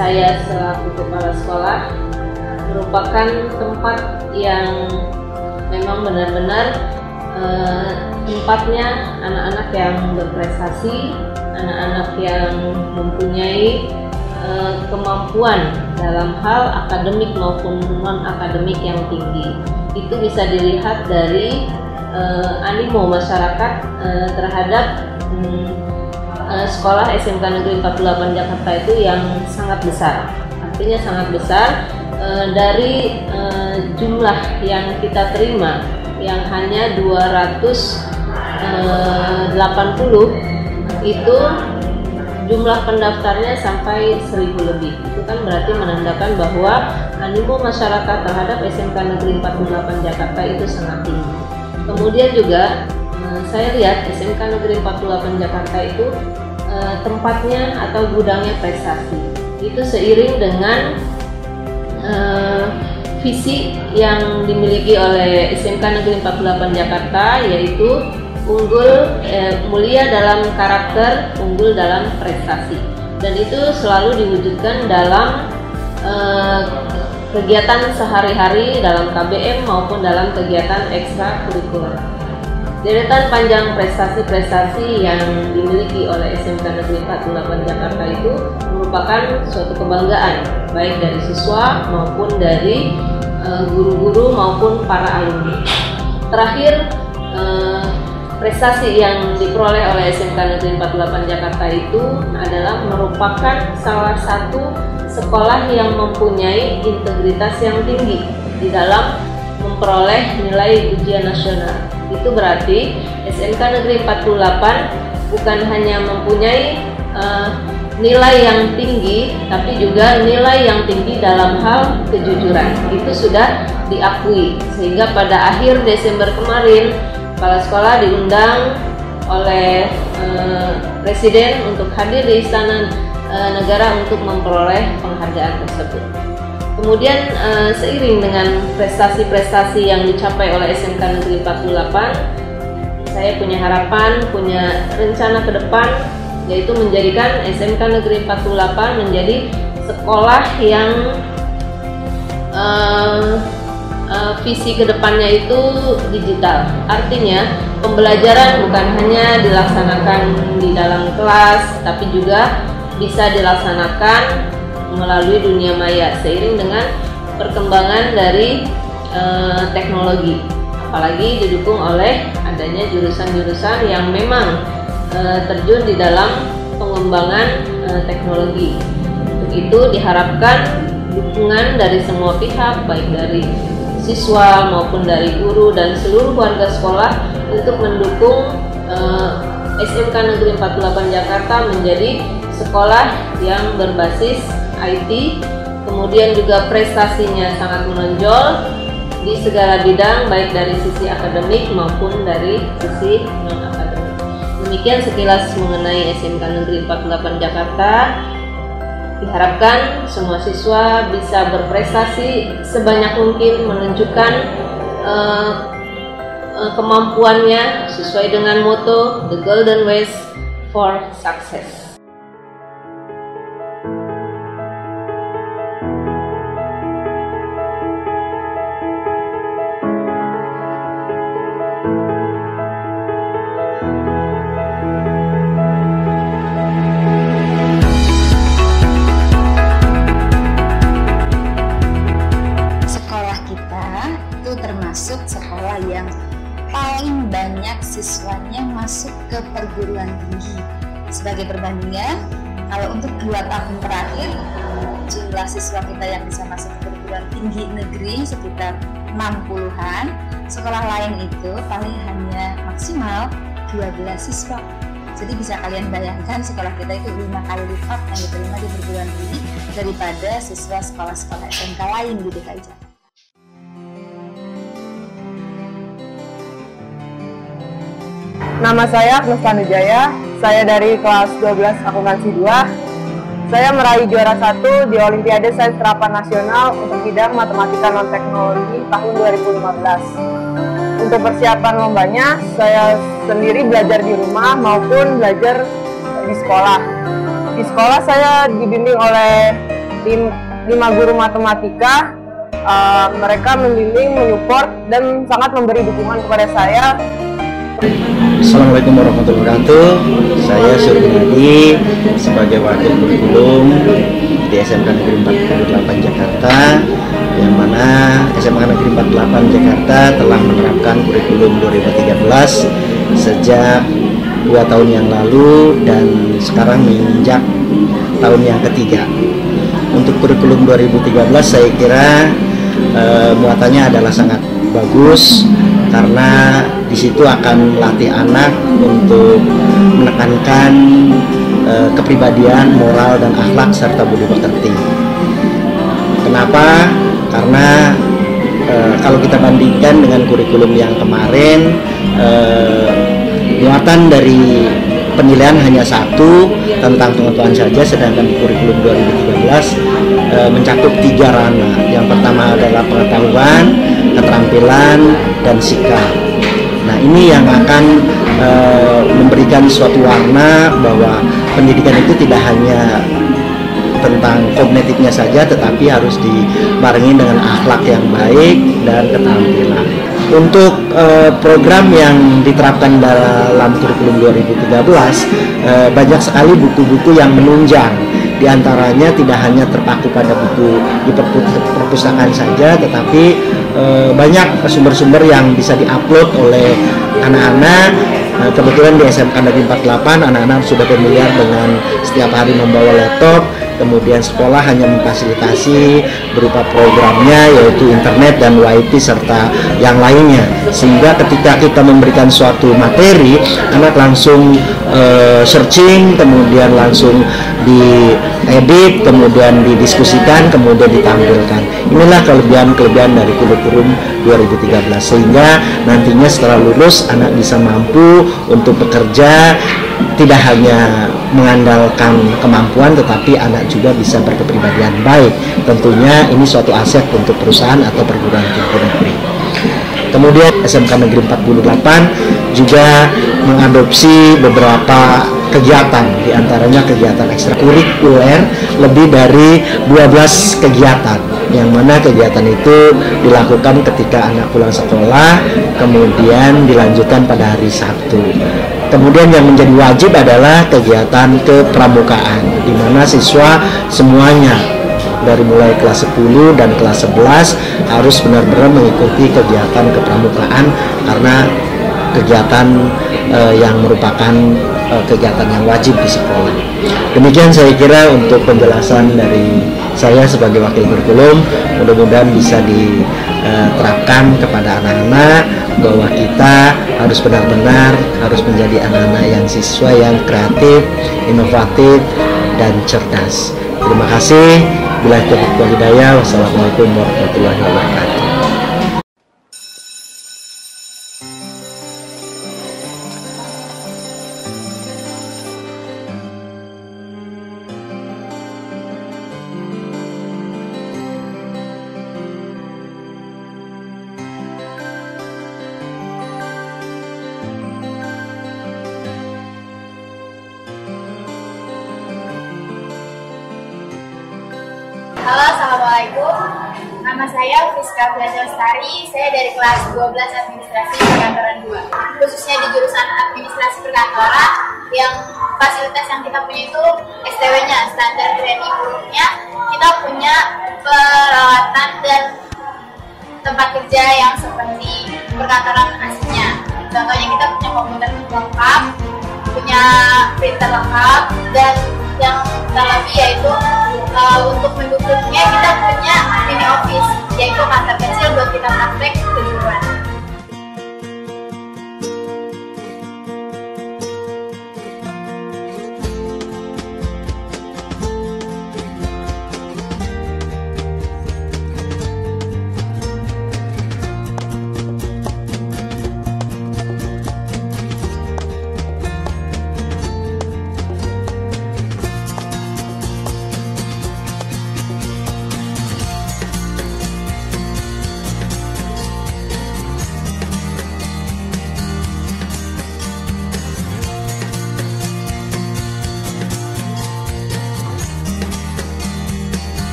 saya selaku kepala sekolah merupakan tempat yang memang benar-benar tempatnya anak-anak yang berprestasi, anak-anak yang mempunyai kemampuan dalam hal akademik maupun non-akademik yang tinggi. Itu bisa dilihat dari animo masyarakat terhadap sekolah SMK Negeri 48 Jakarta itu yang sangat besar. Artinya sangat besar dari jumlah yang kita terima yang hanya 280, itu jumlah pendaftarnya sampai 1000 lebih. Itu kan berarti menandakan bahwa animo masyarakat terhadap SMK Negeri 48 Jakarta itu sangat tinggi. Kemudian juga saya lihat SMK Negeri 48 Jakarta itu tempatnya atau gudangnya prestasi. Itu seiring dengan visi yang dimiliki oleh SMK Negeri 48 Jakarta, yaitu mulia dalam karakter, unggul dalam prestasi, dan itu selalu diwujudkan dalam kegiatan sehari-hari dalam KBM maupun dalam kegiatan ekstrakurikuler. Deretan panjang prestasi-prestasi yang dimiliki oleh SMK Negeri 48 Jakarta itu merupakan suatu kebanggaan baik dari siswa maupun dari guru-guru maupun para alumni. Terakhir, prestasi yang diperoleh oleh SMK Negeri 48 Jakarta itu adalah merupakan salah satu sekolah yang mempunyai integritas yang tinggi di dalam memperoleh nilai ujian nasional. Itu berarti SMK Negeri 48 bukan hanya mempunyai nilai yang tinggi, tapi juga nilai yang tinggi dalam hal kejujuran. Itu sudah diakui, sehingga pada akhir Desember kemarin kepala sekolah diundang oleh Presiden untuk hadir di Istana Negara untuk memperoleh penghargaan tersebut. Kemudian seiring dengan prestasi-prestasi yang dicapai oleh SMK Negeri 48, saya punya harapan, punya rencana ke depan, yaitu menjadikan SMK Negeri 48 menjadi sekolah yang visi kedepannya itu digital. Artinya pembelajaran bukan hanya dilaksanakan di dalam kelas, tapi juga bisa dilaksanakan melalui dunia maya seiring dengan perkembangan dari teknologi, apalagi didukung oleh adanya jurusan-jurusan yang memang terjun di dalam pengembangan teknologi. Untuk itu diharapkan dukungan dari semua pihak, baik dari siswa maupun dari guru dan seluruh warga sekolah untuk mendukung SMK Negeri 48 Jakarta menjadi sekolah yang berbasis IT, kemudian juga prestasinya sangat menonjol di segala bidang, baik dari sisi akademik maupun dari sisi non-akademik. Demikian sekilas mengenai SMK Negeri 48 Jakarta. Diharapkan semua siswa bisa berprestasi sebanyak mungkin, menunjukkan kemampuannya sesuai dengan moto The Golden Ways for Success. Termasuk sekolah yang paling banyak siswanya masuk ke perguruan tinggi. Sebagai perbandingan, kalau untuk 2 tahun terakhir jumlah siswa kita yang bisa masuk ke perguruan tinggi negeri sekitar 60-an, sekolah lain itu paling hanya maksimal 12 siswa. Jadi bisa kalian bayangkan sekolah kita itu 5 kali lipat yang diterima di perguruan tinggi daripada siswa sekolah-sekolah SMK lain di DKI Jakarta. Nama saya Agnes Tanujaya, saya dari kelas 12 akuntansi 2. Saya meraih juara 1 di Olimpiade Sains Terapan Nasional untuk bidang Matematika Non-Teknologi tahun 2015. Untuk persiapan lombanya, saya sendiri belajar di rumah maupun belajar di sekolah. Di sekolah saya dibimbing oleh tim 5 guru matematika. Mereka membimbing, menyupport, dan sangat memberi dukungan kepada saya. Assalamualaikum warahmatullahi wabarakatuh. Saya Suryanadi sebagai wakil kurikulum di SMK Negeri 48 Jakarta, yang mana SMK Negeri 48 Jakarta telah menerapkan kurikulum 2013 sejak 2 tahun yang lalu dan sekarang menginjak tahun yang ketiga. Untuk kurikulum 2013 saya kira muatannya adalah sangat bagus karena di situ akan melatih anak untuk menekankan kepribadian, moral dan akhlak serta budi pekerti. Kenapa? Karena kalau kita bandingkan dengan kurikulum yang kemarin, muatan dari penilaian hanya satu tentang pengetahuan saja, sedangkan kurikulum 2013 mencakup 3 ranah. Yang pertama adalah pengetahuan, keterampilan, dan sikap. Nah, ini yang akan memberikan suatu warna bahwa pendidikan itu tidak hanya tentang kognitifnya saja, tetapi harus dibarengi dengan akhlak yang baik dan keterampilan. Untuk program yang diterapkan dalam kurikulum 2013, banyak sekali buku-buku yang menunjang. Di antaranya tidak hanya terpaku pada buku di perpustakaan saja, tetapi banyak sumber-sumber yang bisa diupload oleh anak-anak. Kebetulan di SMK Negeri 48 anak-anak sudah familiar dengan setiap hari membawa laptop, kemudian sekolah hanya memfasilitasi berupa programnya yaitu internet dan WiFi serta yang lainnya, sehingga ketika kita memberikan suatu materi, anak langsung searching, kemudian langsung diedit, kemudian didiskusikan, kemudian ditampilkan. Inilah kelebihan-kelebihan dari kurikulum 2013, sehingga nantinya setelah lulus anak bisa mampu untuk bekerja, tidak hanya mengandalkan kemampuan, tetapi anak juga bisa berkepribadian baik. Tentunya ini suatu aset untuk perusahaan atau perguruan tinggi negeri. Kemudian SMK Negeri 48 juga mengadopsi beberapa kegiatan, diantaranya kegiatan ekstrakurikuler lebih dari 12 kegiatan, yang mana kegiatan itu dilakukan ketika anak pulang sekolah, kemudian dilanjutkan pada hari Sabtu. Kemudian yang menjadi wajib adalah kegiatan kepramukaan, di mana siswa semuanya dari mulai kelas 10 dan kelas 11 harus benar-benar mengikuti kegiatan kepramukaan, karena kegiatan yang merupakan kegiatan yang wajib di sekolah. Demikian saya kira untuk penjelasan dari saya sebagai wakil kurikulum. Mudah-mudahan bisa diterapkan kepada anak-anak bahwa kita harus benar-benar harus menjadi anak-anak yang siswa yang kreatif, inovatif, dan cerdas. Terima kasih. Billahi taufiq wal hidayah. Wassalamualaikum warahmatullahi wabarakatuh. Halo, Assalamualaikum. Nama saya Fiska Lestari. Saya dari kelas 12 Administrasi Perkantoran 2. Khususnya di jurusan Administrasi Perkantoran, yang fasilitas yang kita punya itu STW-nya, standar training room-nya. Kita punya peralatan dan tempat kerja yang seperti perkantoran aslinya. Contohnya kita punya komputer lengkap, punya printer lengkap, dan yang terlebih yaitu untuk mendukungnya kita punya mini office, yaitu kantor kecil buat kita praktek kejuruan.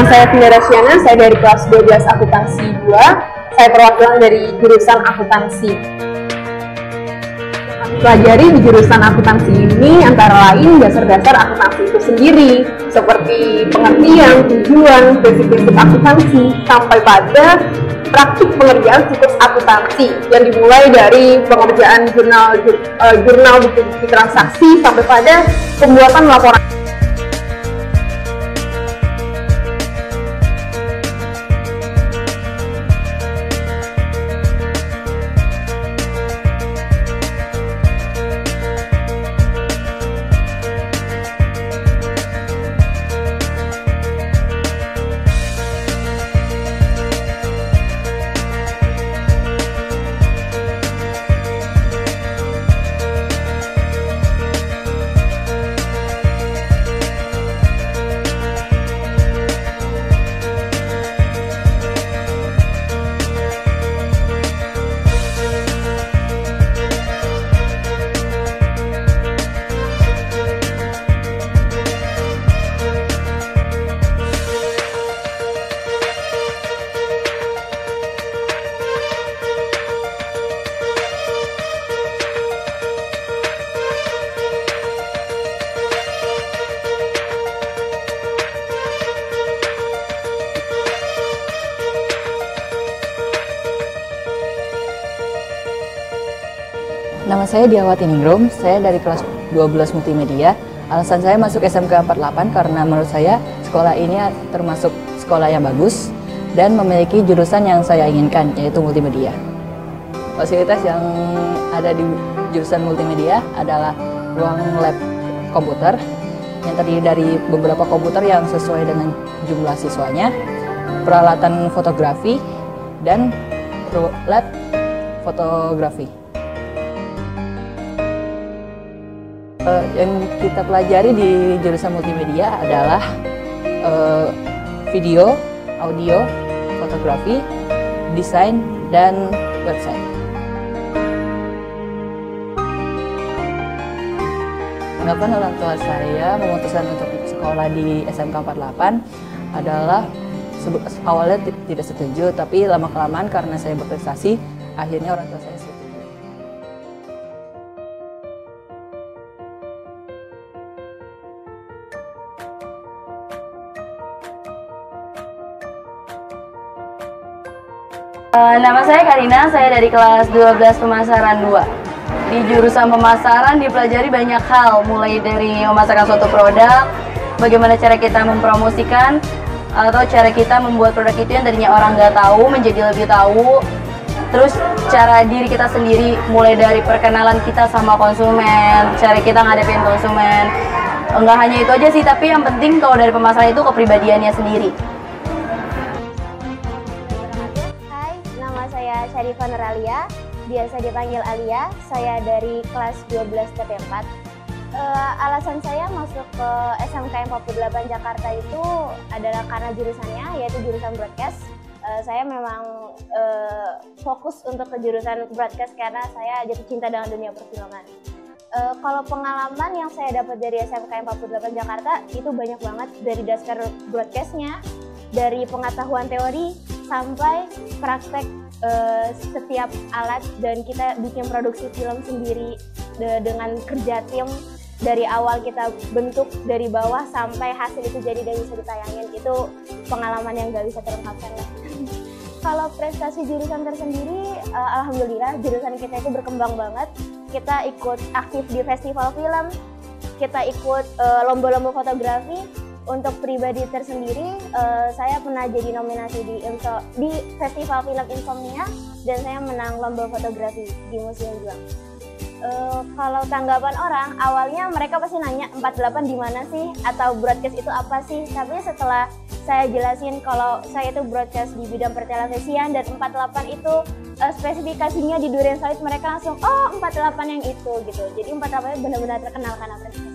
Nama saya Vina Rasyana, saya dari kelas 12 akuntansi 2. Saya perwakilan dari jurusan akuntansi. Pelajari di jurusan akuntansi ini antara lain dasar-dasar akuntansi itu sendiri, seperti pengertian, tujuan, prinsip-prinsip akuntansi, sampai pada praktik pengerjaan siklus akuntansi yang dimulai dari pengerjaan jurnal bukti transaksi sampai pada pembuatan laporan. Nama saya Diawati Ningrum, saya dari kelas 12 Multimedia. Alasan saya masuk SMK 48 karena menurut saya sekolah ini termasuk sekolah yang bagus dan memiliki jurusan yang saya inginkan, yaitu multimedia. Fasilitas yang ada di jurusan multimedia adalah ruang lab komputer yang terdiri dari beberapa komputer yang sesuai dengan jumlah siswanya, peralatan fotografi, dan lab fotografi. Yang kita pelajari di jurusan multimedia adalah video, audio, fotografi, desain, dan website. Kenapa orang tua saya memutuskan untuk sekolah di SMK 48 adalah awalnya tidak setuju, tapi lama-kelamaan karena saya berprestasi, akhirnya orang tua saya setuju. Nama saya Karina, saya dari kelas 12 pemasaran 2. Di jurusan pemasaran dipelajari banyak hal, mulai dari memasarkan suatu produk, bagaimana cara kita mempromosikan, atau cara kita membuat produk itu yang tadinya orang nggak tahu menjadi lebih tahu. Terus cara diri kita sendiri, mulai dari perkenalan kita sama konsumen, cara kita ngadepin konsumen. Enggak hanya itu aja sih, tapi yang penting kalau dari pemasaran itu kepribadiannya sendiri. Saya Syarifah Nuralia, biasa dipanggil Alia. Saya dari kelas 12 TP4. Alasan saya masuk ke SMK 48 Jakarta itu adalah karena jurusannya, yaitu jurusan broadcast. Saya memang fokus untuk ke jurusan broadcast karena saya jatuh cinta dengan dunia perfilman. Kalau pengalaman yang saya dapat dari SMK 48 Jakarta itu banyak banget, dari dasar broadcastnya, dari pengetahuan teori sampai praktek setiap alat, dan kita bikin produksi film sendiri dengan kerja tim dari awal kita bentuk dari bawah sampai hasil itu jadi dan bisa ditayangin. Itu pengalaman yang gak bisa terungkapkan lah. Kalau prestasi jurusan tersendiri, alhamdulillah jurusan kita itu berkembang banget. Kita ikut aktif di festival film, kita ikut lomba-lomba fotografi. Untuk pribadi tersendiri, saya pernah jadi nominasi di Festival Film Insomnia, dan saya menang lomba fotografi di Museum Juang. Kalau tanggapan orang, awalnya mereka pasti nanya 48 di mana sih, atau broadcast itu apa sih? Tapi setelah saya jelasin kalau saya itu broadcast di bidang pertelevisian dan 48 itu spesifikasinya di Durian Sawit, mereka langsung, oh 48 yang itu gitu. Jadi 48 benar-benar terkenal karena prestasi.